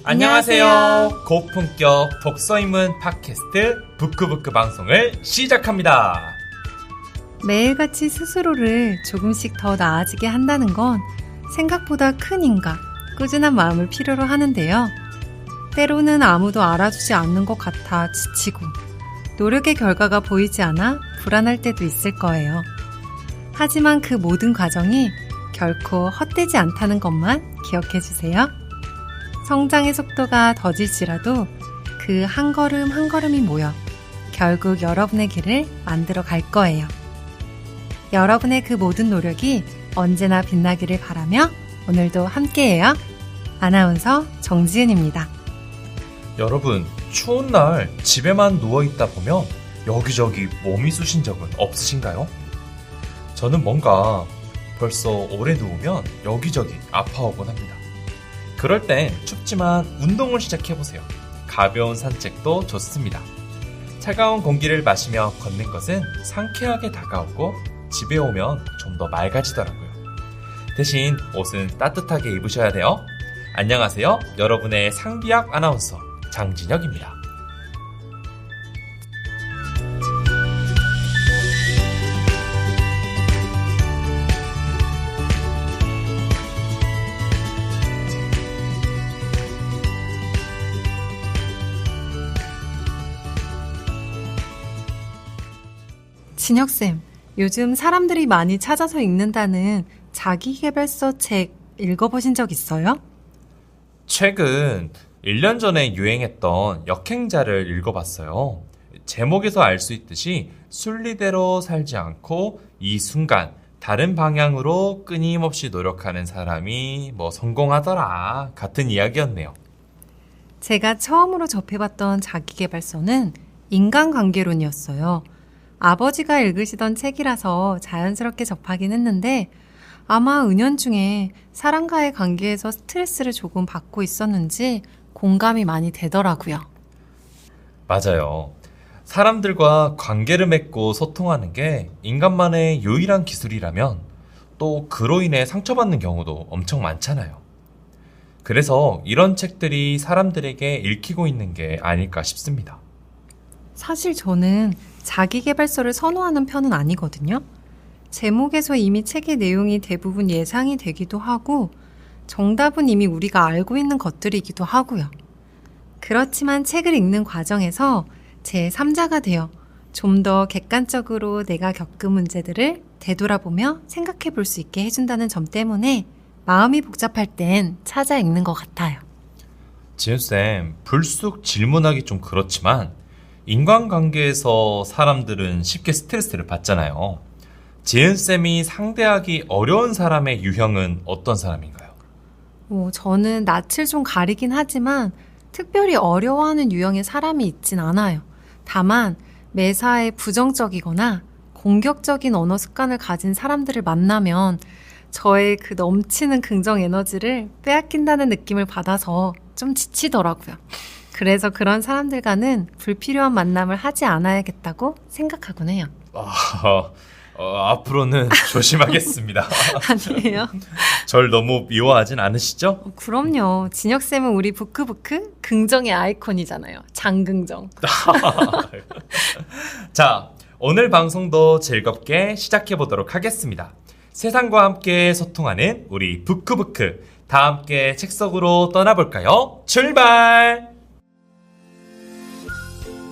안녕하세요. 고품격 독서인문 팟캐스트 부크부크 방송을 시작합니다. 매일같이 스스로를 조금씩 더 나아지게 한다는 건 생각보다 큰 인과 꾸준한 마음을 필요로 하는데요. 때로는 아무도 알아주지 않는 것 같아 지치고 노력의 결과가 보이지 않아 불안할 때도 있을 거예요. 하지만 그 모든 과정이 결코 헛되지 않다는 것만 기억해 주세요. 성장의 속도가 더딜지라도 그 한 걸음 한 걸음이 모여 결국 여러분의 길을 만들어 갈 거예요. 여러분의 그 모든 노력이 언제나 빛나기를 바라며 오늘도 함께해요. 아나운서 정지은입니다. 여러분, 추운 날 집에만 누워있다 보면 여기저기 몸이 쑤신 적은 없으신가요? 저는 뭔가 벌써 오래 누우면 여기저기 아파오곤 합니다. 그럴 땐 춥지만 운동을 시작해보세요. 가벼운 산책도 좋습니다. 차가운 공기를 마시며 걷는 것은 상쾌하게 다가오고 집에 오면 좀 더 맑아지더라고요. 대신 옷은 따뜻하게 입으셔야 돼요. 안녕하세요. 여러분의 상비약 아나운서 장진혁입니다. 진혁쌤, 요즘 사람들이 많이 찾아서 읽는다는 자기계발서 책 읽어보신 적 있어요? 최근 1년 전에 유행했던 역행자를 읽어봤어요. 제목에서 알 수 있듯이 순리대로 살지 않고 이 순간 다른 방향으로 끊임없이 노력하는 사람이 성공하더라 같은 이야기였네요. 제가 처음으로 접해봤던 자기계발서는 인간관계론이었어요. 아버지가 읽으시던 책이라서 자연스럽게 접하긴 했는데 아마 은연중에 사람과의 관계에서 스트레스를 조금 받고 있었는지 공감이 많이 되더라고요. 맞아요. 사람들과 관계를 맺고 소통하는 게 인간만의 유일한 기술이라면 또 그로 인해 상처받는 경우도 엄청 많잖아요. 그래서 이런 책들이 사람들에게 읽히고 있는 게 아닐까 싶습니다. 사실 저는 자기계발서를 선호하는 편은 아니거든요. 제목에서 이미 책의 내용이 대부분 예상이 되기도 하고 정답은 이미 우리가 알고 있는 것들이기도 하고요. 그렇지만 책을 읽는 과정에서 제3자가 되어 좀 더 객관적으로 내가 겪은 문제들을 되돌아보며 생각해 볼 수 있게 해준다는 점 때문에 마음이 복잡할 땐 찾아 읽는 것 같아요. 지은쌤, 불쑥 질문하기 좀 그렇지만 인간관계에서 사람들은 쉽게 스트레스를 받잖아요. 지은쌤이 상대하기 어려운 사람의 유형은 어떤 사람인가요? 저는 낯을 좀 가리긴 하지만 특별히 어려워하는 유형의 사람이 있진 않아요. 다만 매사에 부정적이거나 공격적인 언어 습관을 가진 사람들을 만나면 저의 그 넘치는 긍정 에너지를 빼앗긴다는 느낌을 받아서 좀 지치더라고요. 그래서 그런 사람들과는 불필요한 만남을 하지 않아야겠다고 생각하곤 해요. 앞으로는 조심하겠습니다. 아니에요? 절 너무 미워하진 않으시죠? 그럼요. 진혁쌤은 우리 부크부크 긍정의 아이콘이잖아요. 장긍정. 자, 오늘 방송도 즐겁게 시작해보도록 하겠습니다. 세상과 함께 소통하는 우리 부크부크. 다 함께 책 속으로 떠나볼까요? 출발!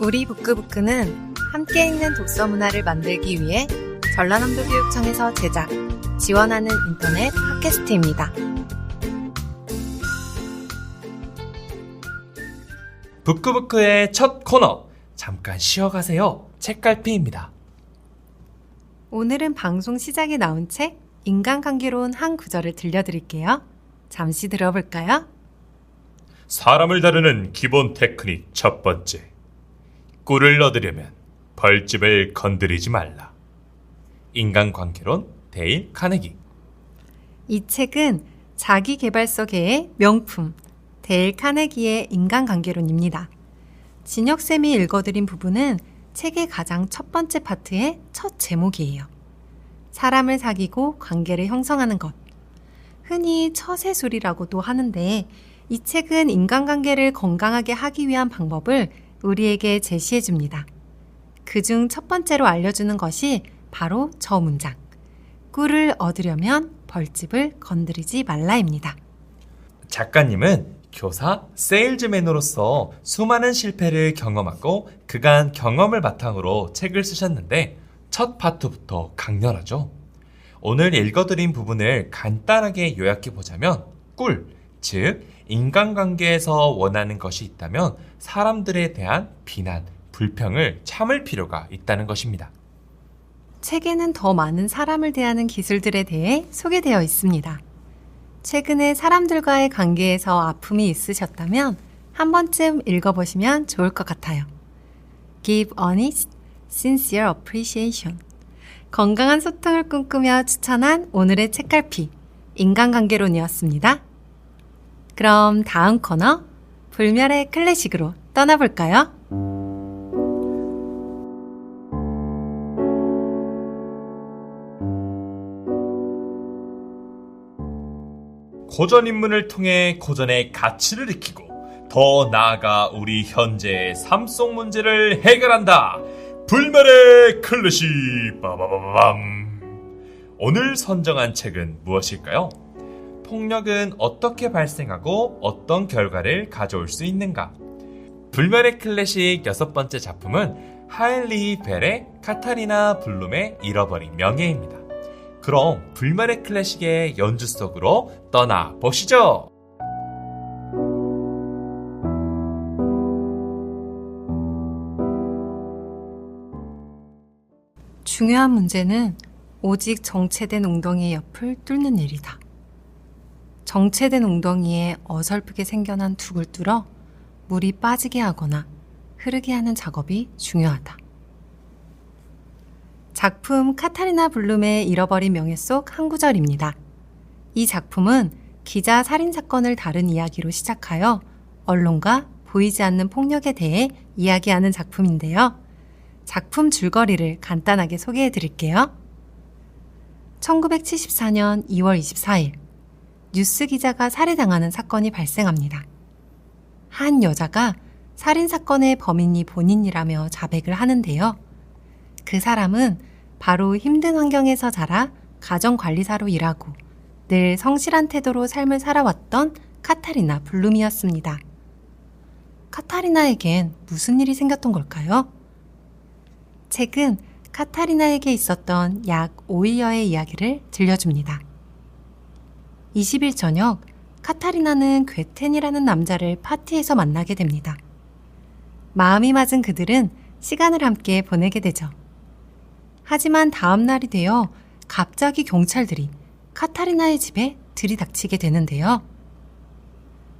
우리 부크부크는 함께 읽는 독서 문화를 만들기 위해 전라남도교육청에서 제작, 지원하는 인터넷 팟캐스트입니다. 부크부크의 첫 코너, 잠깐 쉬어가세요. 책갈피입니다. 오늘은 방송 시작에 나온 책 인간관계론 한 구절을 들려드릴게요. 잠시 들어볼까요? 사람을 다루는 기본 테크닉 첫 번째. 꿀을 얻으려면 벌집을 건드리지 말라. 인간관계론 데일 카네기. 이 책은 자기계발서계의 명품 데일 카네기의 인간관계론입니다. 진혁쌤이 읽어드린 부분은 책의 가장 첫 번째 파트의 첫 제목이에요. 사람을 사귀고 관계를 형성하는 것. 흔히 처세술이라고도 하는데 이 책은 인간관계를 건강하게 하기 위한 방법을 우리에게 제시해 줍니다. 그중 첫 번째로 알려주는 것이 바로 저 문장. 꿀을 얻으려면 벌집을 건드리지 말라입니다. 작가님은 교사, 세일즈맨으로서 수많은 실패를 경험하고 그간 경험을 바탕으로 책을 쓰셨는데 첫 파트부터 강렬하죠. 오늘 읽어드린 부분을 간단하게 요약해보자면 꿀, 즉 인간관계에서 원하는 것이 있다면 사람들에 대한 비난, 불평을 참을 필요가 있다는 것입니다. 책에는 더 많은 사람을 대하는 기술들에 대해 소개되어 있습니다. 최근에 사람들과의 관계에서 아픔이 있으셨다면 한 번쯤 읽어보시면 좋을 것 같아요. Give honest, sincere appreciation. 건강한 소통을 꿈꾸며 추천한 오늘의 책갈피, 인간관계론이었습니다. 그럼 다음 코너, 불멸의 클래식으로 떠나볼까요? 고전 인문을 통해 고전의 가치를 익히고 더 나아가 우리 현재의 삶 속 문제를 해결한다. 불멸의 클래식 빠바바밤. 오늘 선정한 책은 무엇일까요? 폭력은 어떻게 발생하고 어떤 결과를 가져올 수 있는가? 불멸의 클래식 6번째 작품은 하일리 벨의 카타리나 블룸의 잃어버린 명예입니다. 그럼 불멸의 클래식의 연주 속으로 떠나보시죠. 중요한 문제는 오직 정체된 웅덩이의 옆을 뚫는 일이다. 정체된 웅덩이에 어설프게 생겨난 둑을 뚫어 물이 빠지게 하거나 흐르게 하는 작업이 중요하다. 작품 카타리나 블룸의 잃어버린 명예 속 한 구절입니다. 이 작품은 기자 살인 사건을 다룬 이야기로 시작하여 언론과 보이지 않는 폭력에 대해 이야기하는 작품인데요. 작품 줄거리를 간단하게 소개해 드릴게요. 1974년 2월 24일, 뉴스 기자가 살해당하는 사건이 발생합니다. 한 여자가 살인 사건의 범인이 본인이라며 자백을 하는데요. 그 사람은 바로 힘든 환경에서 자라 가정관리사로 일하고 늘 성실한 태도로 삶을 살아왔던 카타리나 블룸이었습니다. 카타리나에겐 무슨 일이 생겼던 걸까요? 책은 카타리나에게 있었던 약 5일여의 이야기를 들려줍니다. 20일 저녁, 카타리나는 괴텐이라는 남자를 파티에서 만나게 됩니다. 마음이 맞은 그들은 시간을 함께 보내게 되죠. 하지만 다음 날이 되어 갑자기 경찰들이 카타리나의 집에 들이닥치게 되는데요.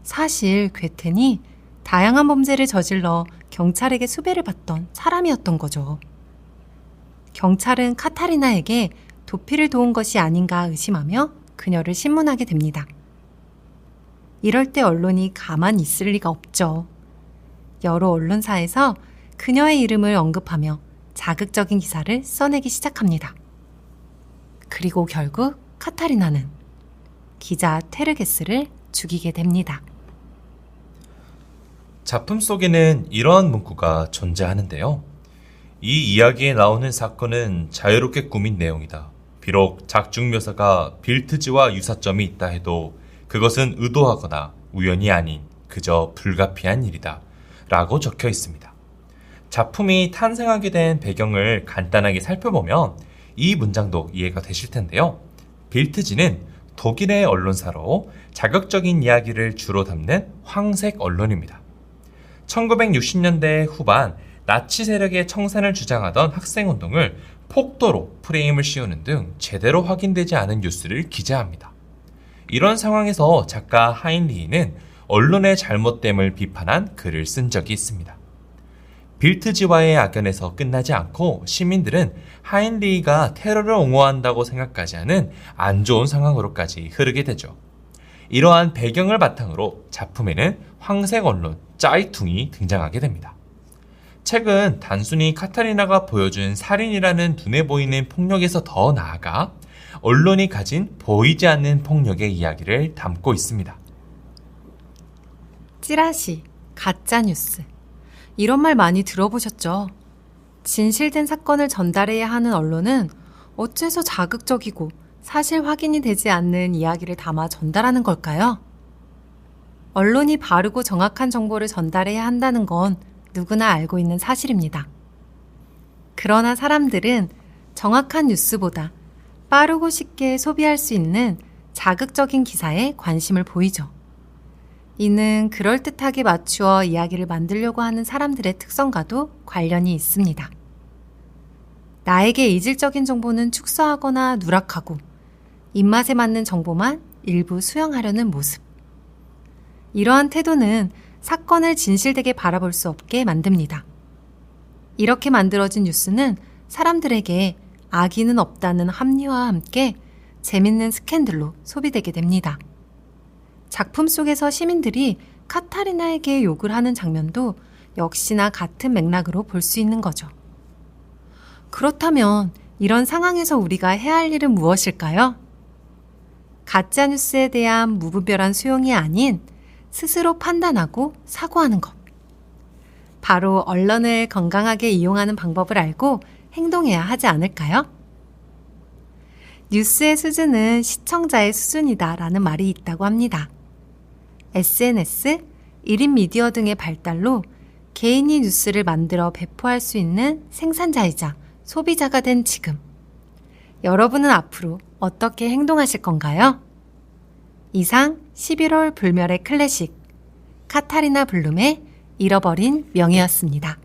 사실 괴텐이 다양한 범죄를 저질러 경찰에게 수배를 받던 사람이었던 거죠. 경찰은 카타리나에게 도피를 도운 것이 아닌가 의심하며 그녀를 신문하게 됩니다. 이럴 때 언론이 가만히 있을 리가 없죠. 여러 언론사에서 그녀의 이름을 언급하며 자극적인 기사를 써내기 시작합니다. 그리고 결국 카타리나는 기자 테르게스를 죽이게 됩니다. 작품 속에는 이러한 문구가 존재하는데요. 이 이야기에 나오는 사건은 자유롭게 꾸민 내용이다. 비록 작중 묘사가 빌트지와 유사점이 있다 해도 그것은 의도하거나 우연이 아닌 그저 불가피한 일이다. 라고 적혀 있습니다. 작품이 탄생하게 된 배경을 간단하게 살펴보면 이 문장도 이해가 되실 텐데요. 빌트지는 독일의 언론사로 자극적인 이야기를 주로 담는 황색 언론입니다. 1960년대 후반 나치 세력의 청산을 주장하던 학생운동을 폭도로 프레임을 씌우는 등 제대로 확인되지 않은 뉴스를 기재합니다. 이런 상황에서 작가 하인리히는 언론의 잘못됨을 비판한 글을 쓴 적이 있습니다. 빌트지와의 악연에서 끝나지 않고 시민들은 하인리히가 테러를 옹호한다고 생각까지 하는 안 좋은 상황으로까지 흐르게 되죠. 이러한 배경을 바탕으로 작품에는 황색 언론 짜이퉁이 등장하게 됩니다. 책은 단순히 카타리나가 보여준 살인이라는 눈에 보이는 폭력에서 더 나아가 언론이 가진 보이지 않는 폭력의 이야기를 담고 있습니다. 찌라시, 가짜뉴스. 이런 말 많이 들어보셨죠? 진실된 사건을 전달해야 하는 언론은 어째서 자극적이고 사실 확인이 되지 않는 이야기를 담아 전달하는 걸까요? 언론이 바르고 정확한 정보를 전달해야 한다는 건 누구나 알고 있는 사실입니다. 그러나 사람들은 정확한 뉴스보다 빠르고 쉽게 소비할 수 있는 자극적인 기사에 관심을 보이죠. 이는 그럴듯하게 맞추어 이야기를 만들려고 하는 사람들의 특성과도 관련이 있습니다. 나에게 이질적인 정보는 축소하거나 누락하고 입맛에 맞는 정보만 일부 수용하려는 모습. 이러한 태도는 사건을 진실되게 바라볼 수 없게 만듭니다. 이렇게 만들어진 뉴스는 사람들에게 악의는 없다는 합리화와 함께 재밌는 스캔들로 소비되게 됩니다. 작품 속에서 시민들이 카타리나에게 욕을 하는 장면도 역시나 같은 맥락으로 볼 수 있는 거죠. 그렇다면 이런 상황에서 우리가 해야 할 일은 무엇일까요? 가짜뉴스에 대한 무분별한 수용이 아닌 스스로 판단하고 사고하는 것. 바로 언론을 건강하게 이용하는 방법을 알고 행동해야 하지 않을까요? 뉴스의 수준은 시청자의 수준이다라는 말이 있다고 합니다. SNS, 1인 미디어 등의 발달로 개인이 뉴스를 만들어 배포할 수 있는 생산자이자 소비자가 된 지금. 여러분은 앞으로 어떻게 행동하실 건가요? 이상 11월 불멸의 클래식, 카타리나 블룸의 잃어버린 명예였습니다.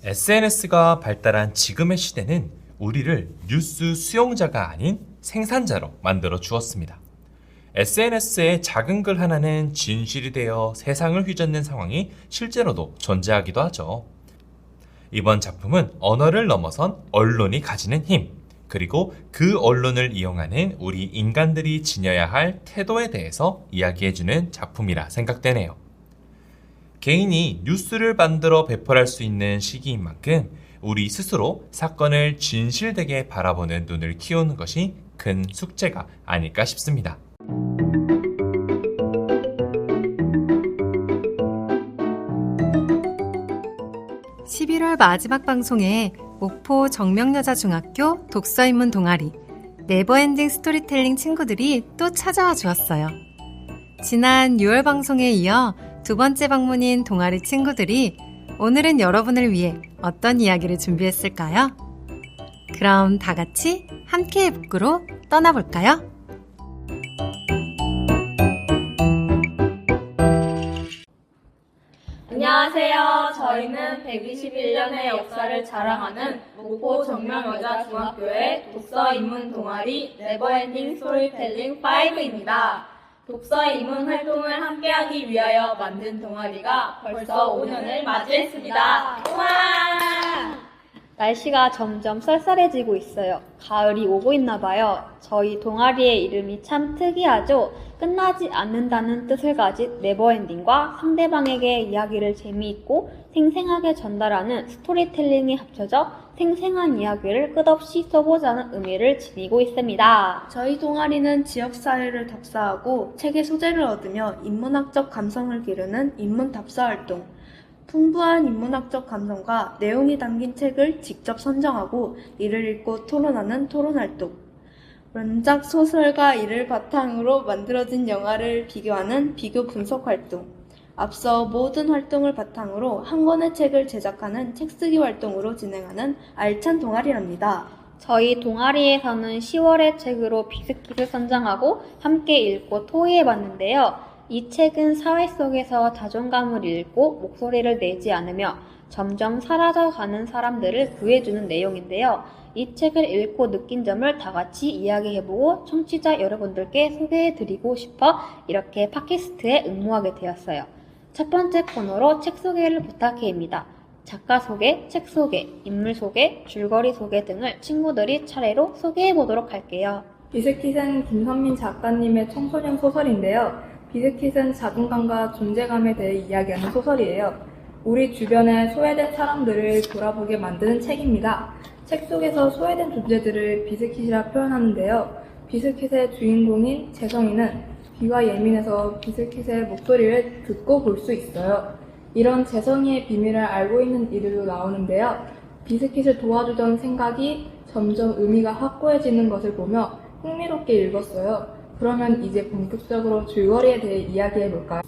SNS가 발달한 지금의 시대는 우리를 뉴스 수용자가 아닌 생산자로 만들어 주었습니다. SNS에 작은 글 하나는 진실이 되어 세상을 휘젓는 상황이 실제로도 존재하기도 하죠. 이번 작품은 언어를 넘어선 언론이 가지는 힘, 그리고 그 언론을 이용하는 우리 인간들이 지녀야 할 태도에 대해서 이야기해주는 작품이라 생각되네요. 개인이 뉴스를 만들어 배포할 수 있는 시기인 만큼 우리 스스로 사건을 진실되게 바라보는 눈을 키우는 것이 큰 숙제가 아닐까 싶습니다. 11월 마지막 방송에 목포 정명여자중학교 독서인문 동아리 네버엔딩 스토리텔링 친구들이 또 찾아와 주었어요. 지난 6월 방송에 이어 두 번째 방문인 동아리 친구들이 오늘은 여러분을 위해 어떤 이야기를 준비했을까요? 그럼 다 같이 함께의 북구로 떠나볼까요? 안녕하세요. 저희는 121년의 역사를 자랑하는 목포 정명여자중학교의 독서 입문 동아리 네버엔딩 스토리텔링 5입니다. 독서 입문 활동을 함께하기 위하여 만든 동아리가 벌써 5년을 맞이했습니다. 우와! 날씨가 점점 쌀쌀해지고 있어요. 가을이 오고 있나 봐요. 저희 동아리의 이름이 참 특이하죠? 끝나지 않는다는 뜻을 가진 네버엔딩과 상대방에게 이야기를 재미있고 생생하게 전달하는 스토리텔링이 합쳐져 생생한 이야기를 끝없이 써보자는 의미를 지니고 있습니다. 저희 동아리는 지역사회를 답사하고 책의 소재를 얻으며 인문학적 감성을 기르는 인문답사 활동, 풍부한 인문학적 감성과 내용이 담긴 책을 직접 선정하고 이를 읽고 토론하는 토론활동, 원작 소설과 이를 바탕으로 만들어진 영화를 비교하는 비교 분석활동, 앞서 모든 활동을 바탕으로 한 권의 책을 제작하는 책쓰기 활동으로 진행하는 알찬 동아리랍니다. 저희 동아리에서는 10월의 책으로 비스킷을 선정하고 함께 읽고 토의해봤는데요. 이 책은 사회 속에서 자존감을 잃고 목소리를 내지 않으며 점점 사라져가는 사람들을 구해주는 내용인데요. 이 책을 읽고 느낀 점을 다 같이 이야기해보고 청취자 여러분들께 소개해드리고 싶어 이렇게 팟캐스트에 응모하게 되었어요. 첫 번째 코너로 책 소개를 부탁해입니다. 작가 소개, 책 소개, 인물 소개, 줄거리 소개 등을 친구들이 차례로 소개해보도록 할게요. 비스킷은 김선민 작가님의 청소년 소설인데요. 비스킷은 자존감과 존재감에 대해 이야기하는 소설이에요. 우리 주변의 소외된 사람들을 돌아보게 만드는 책입니다. 책 속에서 소외된 존재들을 비스킷이라 표현하는데요. 비스킷의 주인공인 재성이는 귀가 예민해서 비스킷의 목소리를 듣고 볼 수 있어요. 이런 재성이의 비밀을 알고 있는 이들도 나오는데요. 비스킷을 도와주던 생각이 점점 의미가 확고해지는 것을 보며 흥미롭게 읽었어요. 그러면 이제 본격적으로 줄거리에 대해 이야기해볼까요?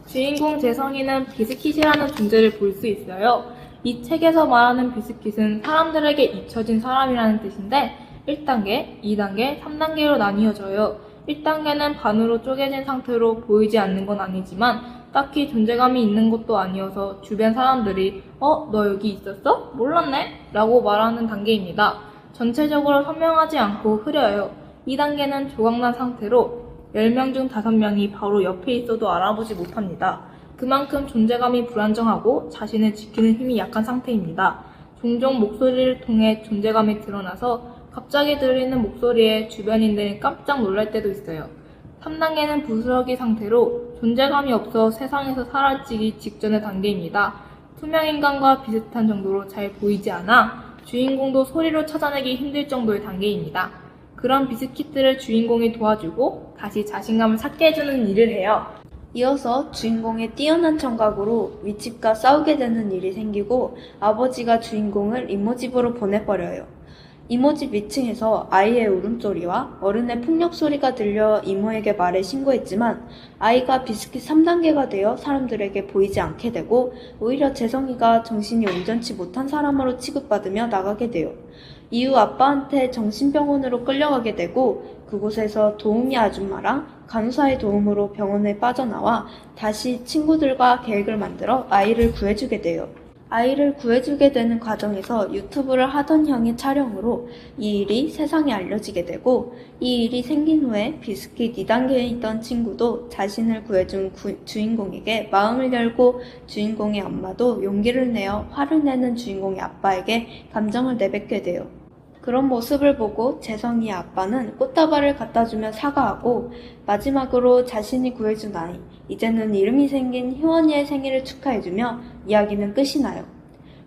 주인공 재성이는 비스킷이라는 존재를 볼 수 있어요. 이 책에서 말하는 비스킷은 사람들에게 잊혀진 사람이라는 뜻인데 1단계, 2단계, 3단계로 나뉘어져요. 1단계는 반으로 쪼개진 상태로 보이지 않는 건 아니지만 딱히 존재감이 있는 것도 아니어서 주변 사람들이 너 여기 있었어? 몰랐네? 라고 말하는 단계입니다. 전체적으로 선명하지 않고 흐려요. 2단계는 조각난 상태로 10명 중 5명이 바로 옆에 있어도 알아보지 못합니다. 그만큼 존재감이 불안정하고 자신을 지키는 힘이 약한 상태입니다. 종종 목소리를 통해 존재감이 드러나서 갑자기 들리는 목소리에 주변인들이 깜짝 놀랄 때도 있어요. 3단계는 부스러기 상태로 존재감이 없어 세상에서 사라지기 직전의 단계입니다. 투명인간과 비슷한 정도로 잘 보이지 않아 주인공도 소리로 찾아내기 힘들 정도의 단계입니다. 그런 비스킷들을 주인공이 도와주고 다시 자신감을 찾게 해주는 일을 해요. 이어서 주인공의 뛰어난 청각으로 윗집과 싸우게 되는 일이 생기고 아버지가 주인공을 이모집으로 보내버려요. 이모집 위층에서 아이의 울음소리와 어른의 폭력 소리가 들려 이모에게 말해 신고했지만 아이가 비스킷 3단계가 되어 사람들에게 보이지 않게 되고 오히려 재성이가 정신이 온전치 못한 사람으로 취급받으며 나가게 돼요. 이후 아빠한테 정신병원으로 끌려가게 되고 그곳에서 도우미 아줌마랑 간호사의 도움으로 병원에 빠져나와 다시 친구들과 계획을 만들어 아이를 구해주게 돼요. 아이를 구해주게 되는 과정에서 유튜브를 하던 형의 촬영으로 이 일이 세상에 알려지게 되고 이 일이 생긴 후에 비스킷 2단계에 있던 친구도 자신을 구해준 주인공에게 마음을 열고 주인공의 엄마도 용기를 내어 화를 내는 주인공의 아빠에게 감정을 내뱉게 돼요. 그런 모습을 보고 재성이의 아빠는 꽃다발을 갖다주며 사과하고 마지막으로 자신이 구해준 아이, 이제는 이름이 생긴 희원이의 생일을 축하해주며 이야기는 끝이 나요.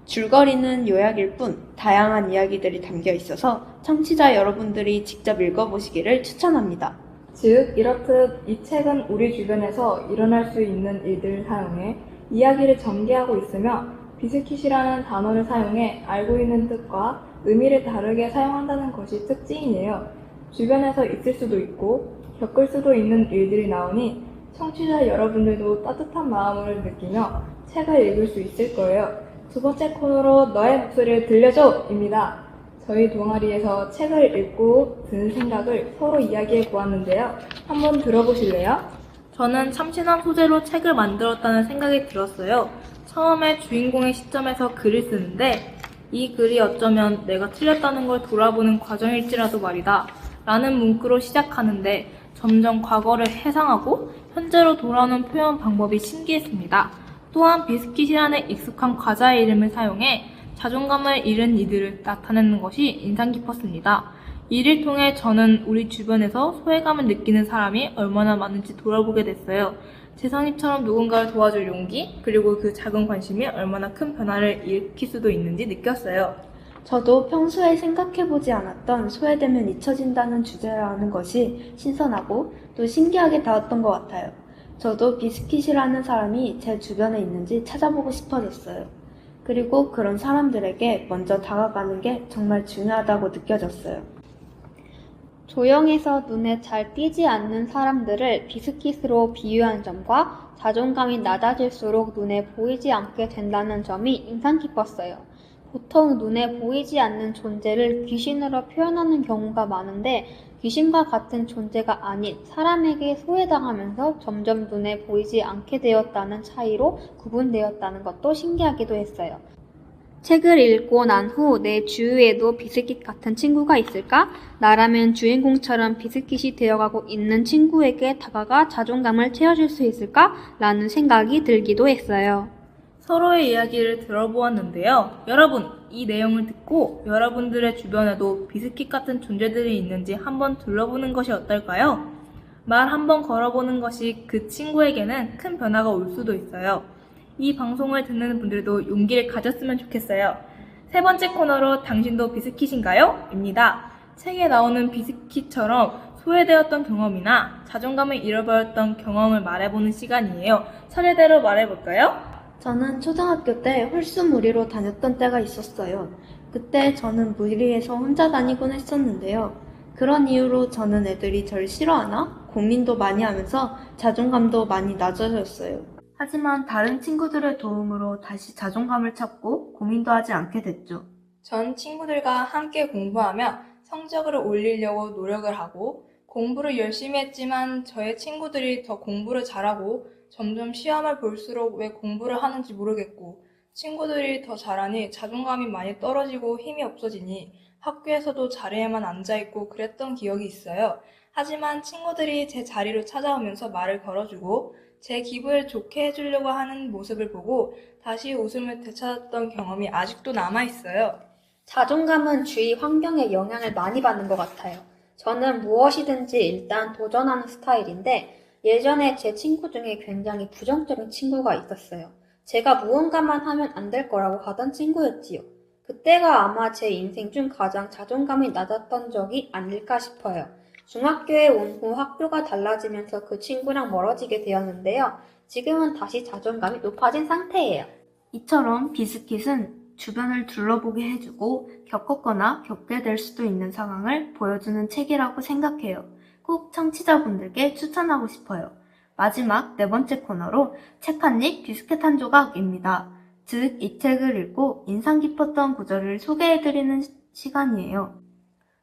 줄거리는 요약일 뿐 다양한 이야기들이 담겨 있어서 청취자 여러분들이 직접 읽어보시기를 추천합니다. 즉, 이렇듯 이 책은 우리 주변에서 일어날 수 있는 일들을 사용해 이야기를 전개하고 있으며 비스킷이라는 단어를 사용해 알고 있는 뜻과 의미를 다르게 사용한다는 것이 특징이에요. 주변에서 있을 수도 있고 겪을 수도 있는 일들이 나오니 청취자 여러분들도 따뜻한 마음을 느끼며 책을 읽을 수 있을 거예요. 두 번째 코너로 너의 목소리를 들려줘! 입니다. 저희 동아리에서 책을 읽고 드는 생각을 서로 이야기해 보았는데요. 한번 들어보실래요? 저는 참신한 소재로 책을 만들었다는 생각이 들었어요. 처음에 주인공의 시점에서 글을 쓰는데 이 글이 어쩌면 내가 틀렸다는 걸 돌아보는 과정일지라도 말이다 라는 문구로 시작하는데 점점 과거를 해상하고 현재로 돌아오는 표현 방법이 신기했습니다. 또한 비스킷이라는 익숙한 과자의 이름을 사용해 자존감을 잃은 이들을 나타내는 것이 인상 깊었습니다. 이를 통해 저는 우리 주변에서 소외감을 느끼는 사람이 얼마나 많은지 돌아보게 됐어요. 재성이처럼 누군가를 도와줄 용기, 그리고 그 작은 관심이 얼마나 큰 변화를 일으킬 수도 있는지 느꼈어요. 저도 평소에 생각해보지 않았던 소외되면 잊혀진다는 주제라는 것이 신선하고 또 신기하게 다웠던 것 같아요. 저도 비스킷이라는 사람이 제 주변에 있는지 찾아보고 싶어졌어요. 그리고 그런 사람들에게 먼저 다가가는 게 정말 중요하다고 느껴졌어요. 조형에서 눈에 잘 띄지 않는 사람들을 비스킷으로 비유한 점과 자존감이 낮아질수록 눈에 보이지 않게 된다는 점이 인상 깊었어요. 보통 눈에 보이지 않는 존재를 귀신으로 표현하는 경우가 많은데 귀신과 같은 존재가 아닌 사람에게 소외당하면서 점점 눈에 보이지 않게 되었다는 차이로 구분되었다는 것도 신기하기도 했어요. 책을 읽고 난 후 내 주위에도 비스킷 같은 친구가 있을까? 나라면 주인공처럼 비스킷이 되어가고 있는 친구에게 다가가 자존감을 채워줄 수 있을까? 라는 생각이 들기도 했어요. 서로의 이야기를 들어보았는데요. 여러분, 이 내용을 듣고 여러분들의 주변에도 비스킷 같은 존재들이 있는지 한번 둘러보는 것이 어떨까요? 말 한번 걸어보는 것이 그 친구에게는 큰 변화가 올 수도 있어요. 이 방송을 듣는 분들도 용기를 가졌으면 좋겠어요. 세 번째 코너로 당신도 비스킷인가요? 입니다. 책에 나오는 비스킷처럼 소외되었던 경험이나 자존감을 잃어버렸던 경험을 말해보는 시간이에요. 차례대로 말해볼까요? 저는 초등학교 때 홀수무리로 다녔던 때가 있었어요. 그때 저는 무리해서 혼자 다니곤 했었는데요. 그런 이유로 저는 애들이 절 싫어하나? 고민도 많이 하면서 자존감도 많이 낮아졌어요. 하지만 다른 친구들의 도움으로 다시 자존감을 찾고 고민도 하지 않게 됐죠. 전 친구들과 함께 공부하며 성적을 올리려고 노력을 하고 공부를 열심히 했지만 저의 친구들이 더 공부를 잘하고 점점 시험을 볼수록 왜 공부를 하는지 모르겠고 친구들이 더 잘하니 자존감이 많이 떨어지고 힘이 없어지니 학교에서도 자리에만 앉아있고 그랬던 기억이 있어요. 하지만 친구들이 제 자리로 찾아오면서 말을 걸어주고 제 기분을 좋게 해주려고 하는 모습을 보고 다시 웃음을 되찾았던 경험이 아직도 남아있어요. 자존감은 주위 환경의 영향을 많이 받는 것 같아요. 저는 무엇이든지 일단 도전하는 스타일인데 예전에 제 친구 중에 굉장히 부정적인 친구가 있었어요. 제가 무언가만 하면 안 될 거라고 하던 친구였지요. 그때가 아마 제 인생 중 가장 자존감이 낮았던 적이 아닐까 싶어요. 중학교에 온 후 학교가 달라지면서 그 친구랑 멀어지게 되었는데요. 지금은 다시 자존감이 높아진 상태예요. 이처럼 비스킷은 주변을 둘러보게 해주고 겪었거나 겪게 될 수도 있는 상황을 보여주는 책이라고 생각해요. 꼭 청취자분들께 추천하고 싶어요. 마지막 네 번째 코너로 책 한 입 비스킷 한 조각입니다. 즉, 이 책을 읽고 인상 깊었던 구절을 소개해드리는 시간이에요.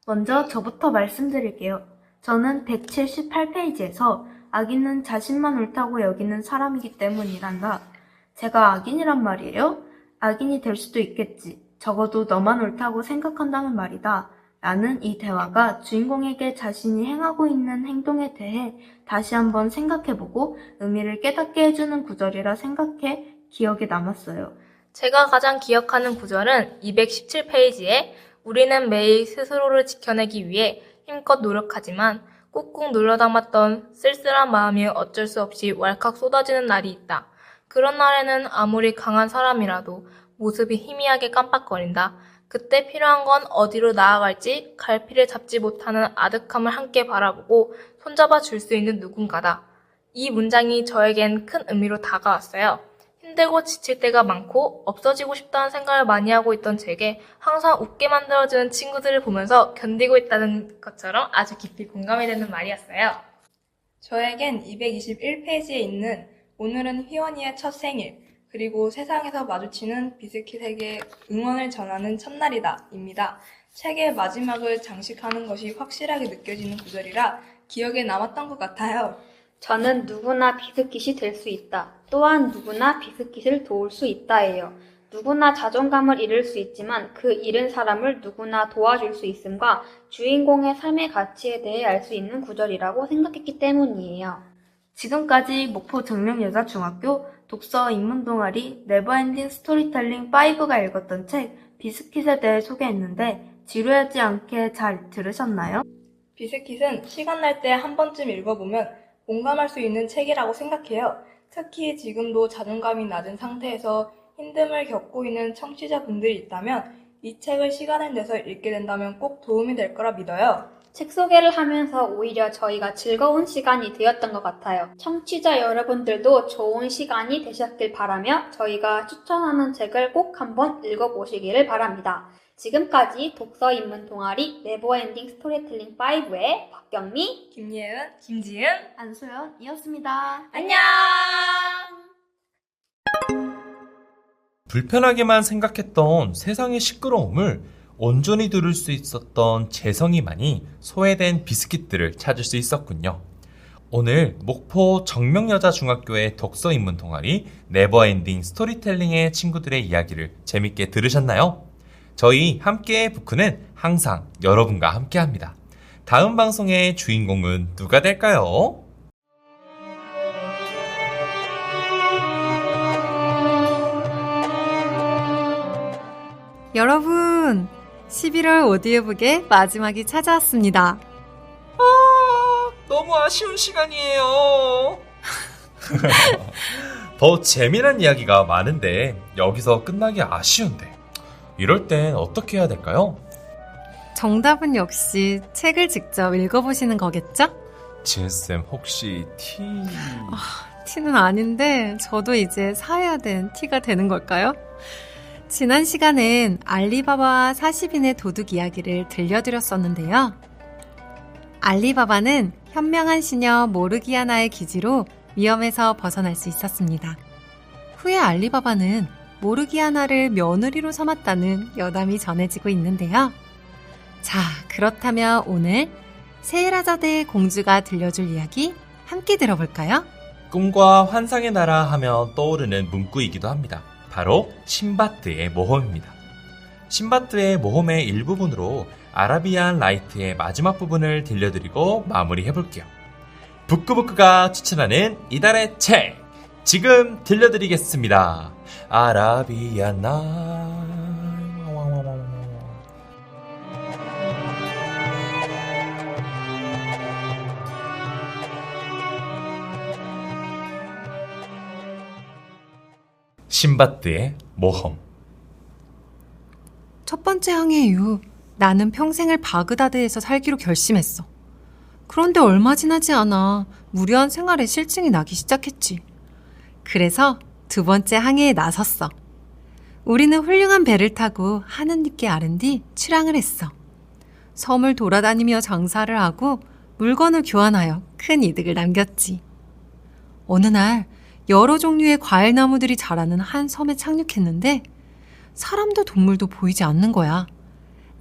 먼저 저부터 말씀드릴게요. 저는 178페이지에서 악인은 자신만 옳다고 여기는 사람이기 때문이란다. 제가 악인이란 말이에요? 악인이 될 수도 있겠지. 적어도 너만 옳다고 생각한다는 말이다. 라는 이 대화가 주인공에게 자신이 행하고 있는 행동에 대해 다시 한번 생각해보고 의미를 깨닫게 해주는 구절이라 생각해 기억에 남았어요. 제가 가장 기억하는 구절은 217페이지에 우리는 매일 스스로를 지켜내기 위해 힘껏 노력하지만 꾹꾹 눌러 담았던 쓸쓸한 마음이 어쩔 수 없이 왈칵 쏟아지는 날이 있다. 그런 날에는 아무리 강한 사람이라도 모습이 희미하게 깜빡거린다. 그때 필요한 건 어디로 나아갈지 갈피를 잡지 못하는 아득함을 함께 바라보고 손잡아 줄 수 있는 누군가다. 이 문장이 저에겐 큰 의미로 다가왔어요. 힘들고 지칠 때가 많고 없어지고 싶다는 생각을 많이 하고 있던 제게 항상 웃게 만들어주는 친구들을 보면서 견디고 있다는 것처럼 아주 깊이 공감이 되는 말이었어요. 저에겐 221페이지에 있는 오늘은 휘원이의 첫 생일, 그리고 세상에서 마주치는 비스킷에게 응원을 전하는 첫날이다 입니다. 책의 마지막을 장식하는 것이 확실하게 느껴지는 구절이라 기억에 남았던 것 같아요. 저는 누구나 비스킷이 될 수 있다. 또한 누구나 비스킷을 도울 수 있다예요. 누구나 자존감을 잃을 수 있지만 그 잃은 사람을 누구나 도와줄 수 있음과 주인공의 삶의 가치에 대해 알 수 있는 구절이라고 생각했기 때문이에요. 지금까지 목포 정명여자중학교 독서 인문동아리 네버엔딩 스토리텔링 5가 읽었던 책 비스킷에 대해 소개했는데 지루하지 않게 잘 들으셨나요? 비스킷은 시간 날 때 한 번쯤 읽어보면 공감할 수 있는 책이라고 생각해요. 특히 지금도 자존감이 낮은 상태에서 힘듦을 겪고 있는 청취자분들이 있다면 이 책을 시간을 내서 읽게 된다면 꼭 도움이 될 거라 믿어요. 책 소개를 하면서 오히려 저희가 즐거운 시간이 되었던 것 같아요. 청취자 여러분들도 좋은 시간이 되셨길 바라며 저희가 추천하는 책을 꼭 한번 읽어보시기를 바랍니다. 지금까지 독서 인문 동아리 네버엔딩 스토리텔링 5의 박경미, 김예은, 김지은, 안소연이었습니다. 안녕! 불편하게만 생각했던 세상의 시끄러움을 온전히 들을 수 있었던 재성이만이 소외된 비스킷들을 찾을 수 있었군요. 오늘 목포 정명여자중학교의 독서 인문 동아리 네버엔딩 스토리텔링의 친구들의 이야기를 재밌게 들으셨나요? 저희 함께의 부크는 항상 여러분과 함께합니다. 다음 방송의 주인공은 누가 될까요? 여러분, 11월 오디오북의 마지막이 찾아왔습니다. 너무 아쉬운 시간이에요. 더 재미난 이야기가 많은데 여기서 끝나기 아쉬운데 이럴 땐 어떻게 해야 될까요? 정답은 역시 책을 직접 읽어보시는 거겠죠? 지은쌤 혹시 티... 티는 아닌데 저도 이제 사야 된 티가 되는 걸까요? 지난 시간엔 알리바바와 40인의 도둑 이야기를 들려드렸었는데요. 알리바바는 현명한 시녀 모르기아나의 기지로 위험에서 벗어날 수 있었습니다. 후에 알리바바는 모르기아나를 며느리로 삼았다는 여담이 전해지고 있는데요. 자, 그렇다면 오늘 세헤라자드의 공주가 들려줄 이야기 함께 들어볼까요? 꿈과 환상의 나라 하면 떠오르는 문구이기도 합니다. 바로 신바트의 모험입니다. 신바트의 모험의 일부분으로 아라비안 라이트의 마지막 부분을 들려드리고 마무리해볼게요. 부끄부끄가 추천하는 이달의 책! 지금 들려드리겠습니다. 아라비안 나이. 신바트의 모험. 첫 번째 항해 이후 나는 평생을 바그다드에서 살기로 결심했어. 그런데 얼마 지나지 않아 무료한 생활에 실증이 나기 시작했지. 그래서 두 번째 항해에 나섰어. 우리는 훌륭한 배를 타고 하느님께 아른 뒤 출항을 했어. 섬을 돌아다니며 장사를 하고 물건을 교환하여 큰 이득을 남겼지. 어느 날 여러 종류의 과일나무들이 자라는 한 섬에 착륙했는데 사람도 동물도 보이지 않는 거야.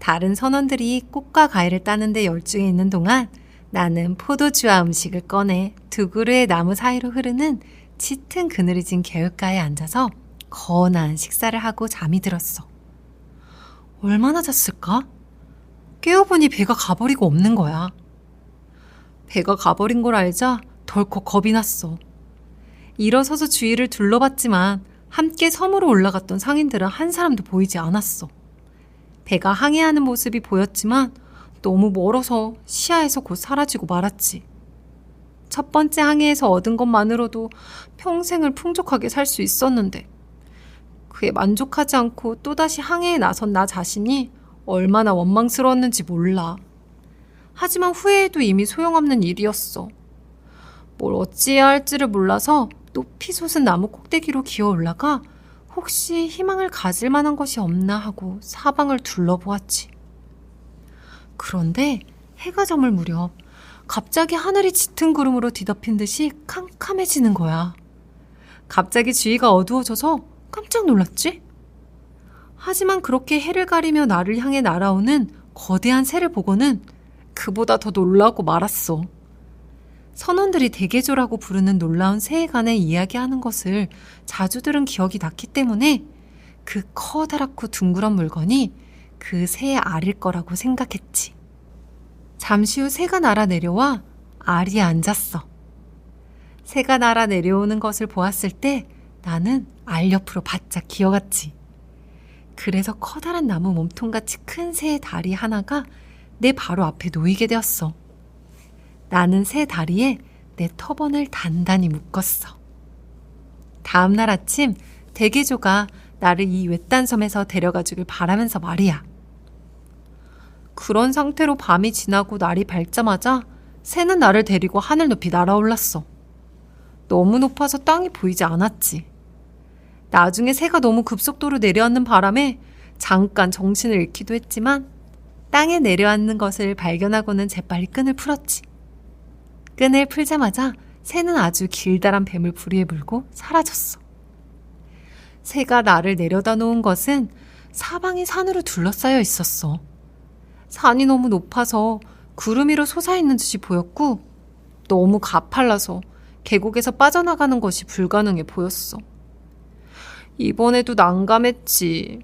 다른 선원들이 꽃과 과일을 따는 데 열중해 있는 동안 나는 포도주와 음식을 꺼내 두 그루의 나무 사이로 흐르는 짙은 그늘이 진 개울가에 앉아서 거나한 식사를 하고 잠이 들었어. 얼마나 잤을까? 깨어보니 배가 가버리고 없는 거야. 배가 가버린 걸 알자 덜컥 겁이 났어. 일어서서 주위를 둘러봤지만 함께 섬으로 올라갔던 상인들은 한 사람도 보이지 않았어. 배가 항해하는 모습이 보였지만 너무 멀어서 시야에서 곧 사라지고 말았지. 첫 번째 항해에서 얻은 것만으로도 평생을 풍족하게 살 수 있었는데 그에 만족하지 않고 또다시 항해에 나선 나 자신이 얼마나 원망스러웠는지 몰라. 하지만 후회해도 이미 소용없는 일이었어. 뭘 어찌해야 할지를 몰라서 높이 솟은 나무 꼭대기로 기어 올라가 혹시 희망을 가질 만한 것이 없나 하고 사방을 둘러보았지. 그런데 해가 저물 무렵 갑자기 하늘이 짙은 구름으로 뒤덮인 듯이 캄캄해지는 거야. 갑자기 주위가 어두워져서 깜짝 놀랐지? 하지만 그렇게 해를 가리며 나를 향해 날아오는 거대한 새를 보고는 그보다 더 놀라고 말았어. 선원들이 대개조라고 부르는 놀라운 새에 관해 이야기하는 것을 자주 들은 기억이 났기 때문에 그 커다랗고 둥그런 물건이 그 새의 알일 거라고 생각했지. 잠시 후 새가 날아 내려와 알이 앉았어. 새가 날아 내려오는 것을 보았을 때 나는 알 옆으로 바짝 기어갔지. 그래서 커다란 나무 몸통같이 큰 새의 다리 하나가 내 바로 앞에 놓이게 되었어. 나는 새 다리에 내 터번을 단단히 묶었어. 다음 날 아침 대개조가 나를 이 외딴 섬에서 데려가 주길 바라면서 말이야. 그런 상태로 밤이 지나고 날이 밝자마자 새는 나를 데리고 하늘 높이 날아올랐어. 너무 높아서 땅이 보이지 않았지. 나중에 새가 너무 급속도로 내려앉는 바람에 잠깐 정신을 잃기도 했지만 땅에 내려앉는 것을 발견하고는 재빨리 끈을 풀었지. 끈을 풀자마자 새는 아주 길다란 뱀을 부리에 물고 사라졌어. 새가 나를 내려다 놓은 것은 사방이 산으로 둘러싸여 있었어. 산이 너무 높아서 구름 위로 솟아있는 듯이 보였고 너무 가팔라서 계곡에서 빠져나가는 것이 불가능해 보였어. 이번에도 난감했지.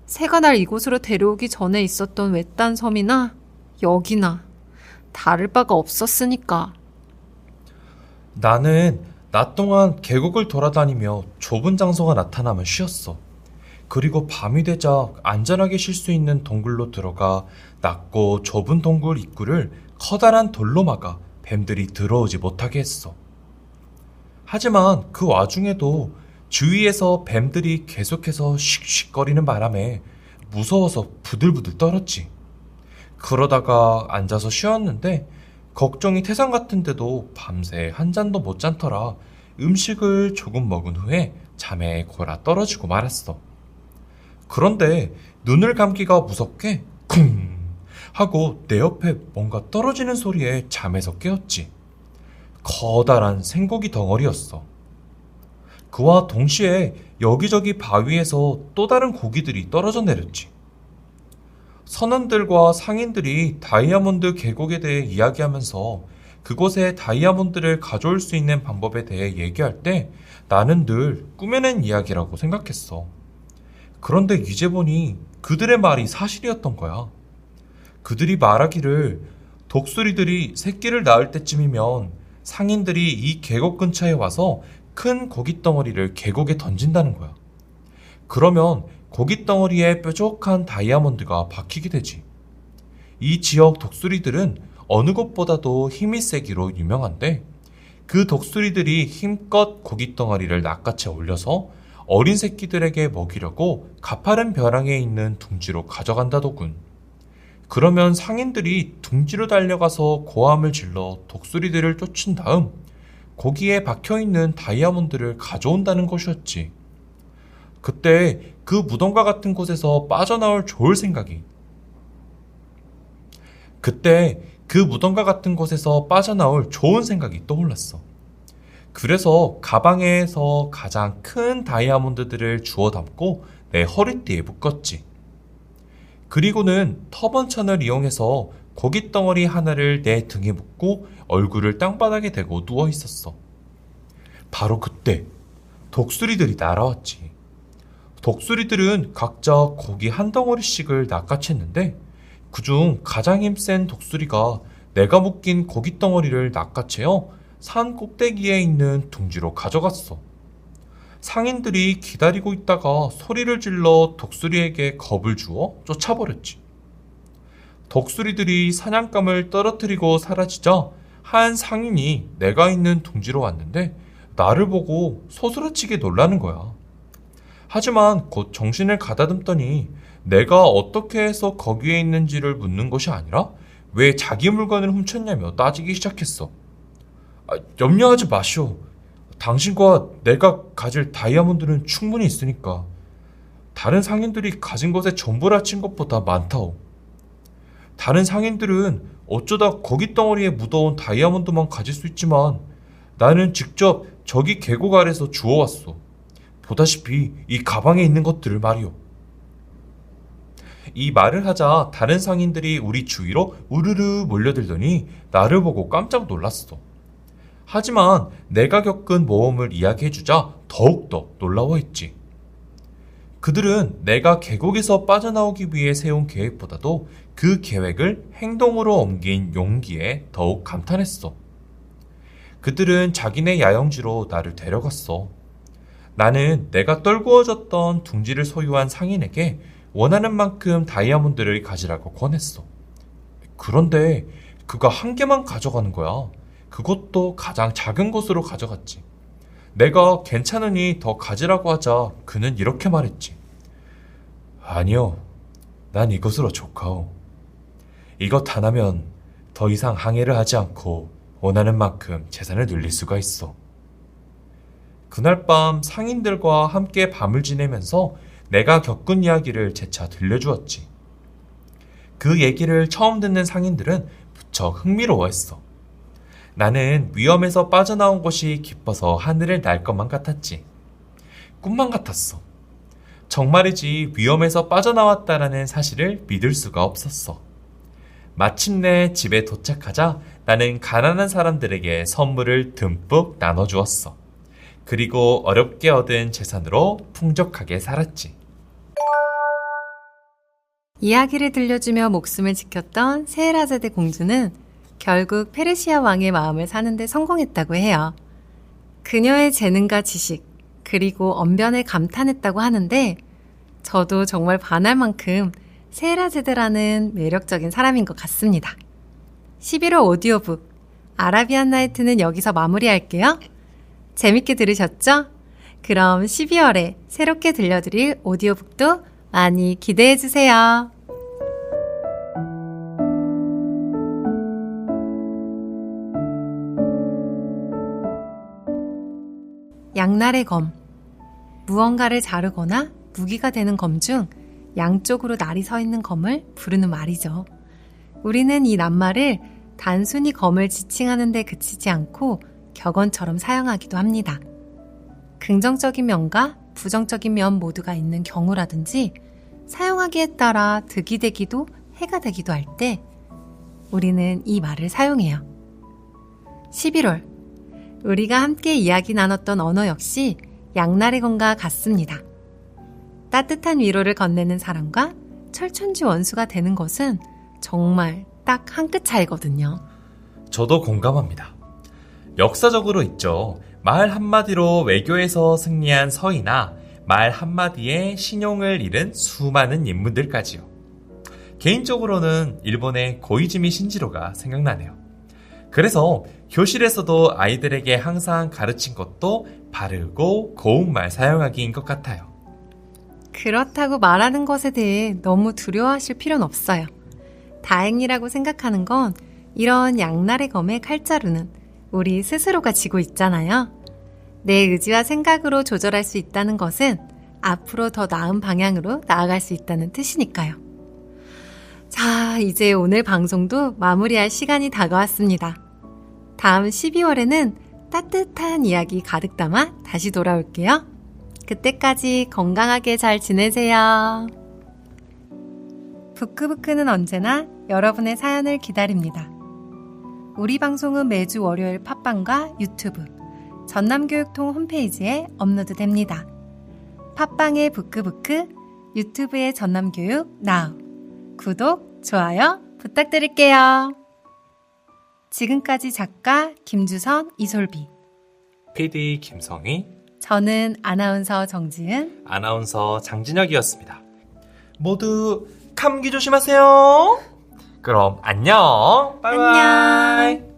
새가 날 이곳으로 데려오기 전에 있었던 외딴 섬이나 여기나 다를 바가 없었으니까. 나는 낮 동안 계곡을 돌아다니며 좁은 장소가 나타나면 쉬었어. 그리고 밤이 되자 안전하게 쉴 수 있는 동굴로 들어가 낮고 좁은 동굴 입구를 커다란 돌로 막아 뱀들이 들어오지 못하게 했어. 하지만 그 와중에도 주위에서 뱀들이 계속해서 씩씩거리는 바람에 무서워서 부들부들 떨었지. 그러다가 앉아서 쉬었는데 걱정이 태산 같은데도 밤새 한 잔도 못 잔터라 음식을 조금 먹은 후에 잠에 골아 떨어지고 말았어. 그런데 눈을 감기가 무섭게 쿵 하고 내 옆에 뭔가 떨어지는 소리에 잠에서 깨었지. 커다란 생고기 덩어리였어. 그와 동시에 여기저기 바위에서 또 다른 고기들이 떨어져 내렸지. 선원들과 상인들이 다이아몬드 계곡에 대해 이야기하면서 그곳에 다이아몬드를 가져올 수 있는 방법에 대해 얘기할 때 나는 늘 꾸며낸 이야기라고 생각했어. 그런데 이제 보니 그들의 말이 사실이었던 거야. 그들이 말하기를 독수리들이 새끼를 낳을 때쯤이면 상인들이 이 계곡 근처에 와서 큰 고깃덩어리를 계곡에 던진다는 거야. 그러면 고깃덩어리에 뾰족한 다이아몬드가 박히게 되지. 이 지역 독수리들은 어느 곳보다도 힘이 세기로 유명한데 그 독수리들이 힘껏 고깃덩어리를 낚아채 올려서 어린 새끼들에게 먹이려고 가파른 벼랑에 있는 둥지로 가져간다더군. 그러면 상인들이 둥지로 달려가서 고함을 질러 독수리들을 쫓은 다음 거기에 박혀있는 다이아몬드를 가져온다는 것이었지. 그때 그 무덤과 같은 곳에서 빠져나올 좋을 생각이 떠올랐어. 그래서 가방에서 가장 큰 다이아몬드들을 주워 담고 내 허리띠에 묶었지. 그리고는 터번천을 이용해서 고깃덩어리 하나를 내 등에 묶고 얼굴을 땅바닥에 대고 누워 있었어. 바로 그때 독수리들이 날아왔지. 독수리들은 각자 고기 한 덩어리씩을 낚아챘는데 그중 가장 힘센 독수리가 내가 묶인 고깃덩어리를 낚아채어 산 꼭대기에 있는 둥지로 가져갔어. 상인들이 기다리고 있다가 소리를 질러 독수리에게 겁을 주어 쫓아버렸지. 독수리들이 사냥감을 떨어뜨리고 사라지자 한 상인이 내가 있는 둥지로 왔는데 나를 보고 소스라치게 놀라는 거야. 하지만 곧 정신을 가다듬더니 내가 어떻게 해서 거기에 있는지를 묻는 것이 아니라 왜 자기 물건을 훔쳤냐며 따지기 시작했어. 염려하지 마시오. 당신과 내가 가질 다이아몬드는 충분히 있으니까. 다른 상인들이 가진 것에 전부를 합친 것보다 많다오. 다른 상인들은 어쩌다 고깃덩어리에 묻어온 다이아몬드만 가질 수 있지만 나는 직접 저기 계곡 아래서 주워왔어. 보다시피 이 가방에 있는 것들을 말이오. 이 말을 하자 다른 상인들이 우리 주위로 우르르 몰려들더니 나를 보고 깜짝 놀랐어. 하지만 내가 겪은 모험을 이야기해주자 더욱더 놀라워했지. 그들은 내가 계곡에서 빠져나오기 위해 세운 계획보다도 그 계획을 행동으로 옮긴 용기에 더욱 감탄했어. 그들은 자기네 야영지로 나를 데려갔어. 나는 내가 떨구어졌던 둥지를 소유한 상인에게 원하는 만큼 다이아몬드를 가지라고 권했어. 그런데 그가 한 개만 가져가는 거야. 그것도 가장 작은 곳으로 가져갔지. 내가 괜찮으니 더 가지라고 하자 그는 이렇게 말했지. 아니요, 난 이것으로 족하오. 이것 하나면 더 이상 항해를 하지 않고 원하는 만큼 재산을 늘릴 수가 있어. 그날 밤 상인들과 함께 밤을 지내면서 내가 겪은 이야기를 재차 들려주었지. 그 얘기를 처음 듣는 상인들은 무척 흥미로워했어. 나는 위험에서 빠져나온 것이 기뻐서 하늘을 날 것만 같았지. 꿈만 같았어. 정말이지 위험에서 빠져나왔다라는 사실을 믿을 수가 없었어. 마침내 집에 도착하자 나는 가난한 사람들에게 선물을 듬뿍 나눠주었어. 그리고 어렵게 얻은 재산으로 풍족하게 살았지. 이야기를 들려주며 목숨을 지켰던 세헤라제드 공주는 결국 페르시아 왕의 마음을 사는데 성공했다고 해요. 그녀의 재능과 지식, 그리고 언변에 감탄했다고 하는데 저도 정말 반할 만큼 세헤라제드라는 매력적인 사람인 것 같습니다. 11월 오디오북 아라비안 나이트는 여기서 마무리할게요. 재밌게 들으셨죠? 그럼 12월에 새롭게 들려드릴 오디오북도 많이 기대해주세요. 양날의 검. 무언가를 자르거나 무기가 되는 검 중 양쪽으로 날이 서 있는 검을 부르는 말이죠. 우리는 이 낱말을 단순히 검을 지칭하는 데 그치지 않고 격언처럼 사용하기도 합니다. 긍정적인 면과 부정적인 면 모두가 있는 경우라든지 사용하기에 따라 득이 되기도 해가 되기도 할 때 우리는 이 말을 사용해요. 11월, 우리가 함께 이야기 나눴던 언어 역시 양날의 검과 같습니다. 따뜻한 위로를 건네는 사람과 철천지 원수가 되는 것은 정말 딱 한 끗 차이거든요. 저도 공감합니다. 역사적으로 있죠. 말 한마디로 외교에서 승리한 서인이나 말 한마디에 신용을 잃은 수많은 인물들까지요. 개인적으로는 일본의 고이즈미 신지로가 생각나네요. 그래서 교실에서도 아이들에게 항상 가르친 것도 바르고 고운 말 사용하기인 것 같아요. 그렇다고 말하는 것에 대해 너무 두려워하실 필요는 없어요. 다행이라고 생각하는 건 이런 양날의 검의 칼자루는 우리 스스로가 쥐고 있잖아요. 내 의지와 생각으로 조절할 수 있다는 것은 앞으로 더 나은 방향으로 나아갈 수 있다는 뜻이니까요. 자, 이제 오늘 방송도 마무리할 시간이 다가왔습니다. 다음 12월에는 따뜻한 이야기 가득 담아 다시 돌아올게요. 그때까지 건강하게 잘 지내세요. 부끄부끄는 언제나 여러분의 사연을 기다립니다. 우리 방송은 매주 월요일 팟빵과 유튜브, 전남교육통 홈페이지에 업로드됩니다. 팟빵의 부끄부끄, 유튜브의 전남교육 나우. 구독, 좋아요 부탁드릴게요. 지금까지 작가 김주선, 이솔비, PD 김성희, 저는 아나운서 정지은, 아나운서 장진혁이었습니다. 모두 감기 조심하세요. 그럼 안녕. 바이바이. 안녕.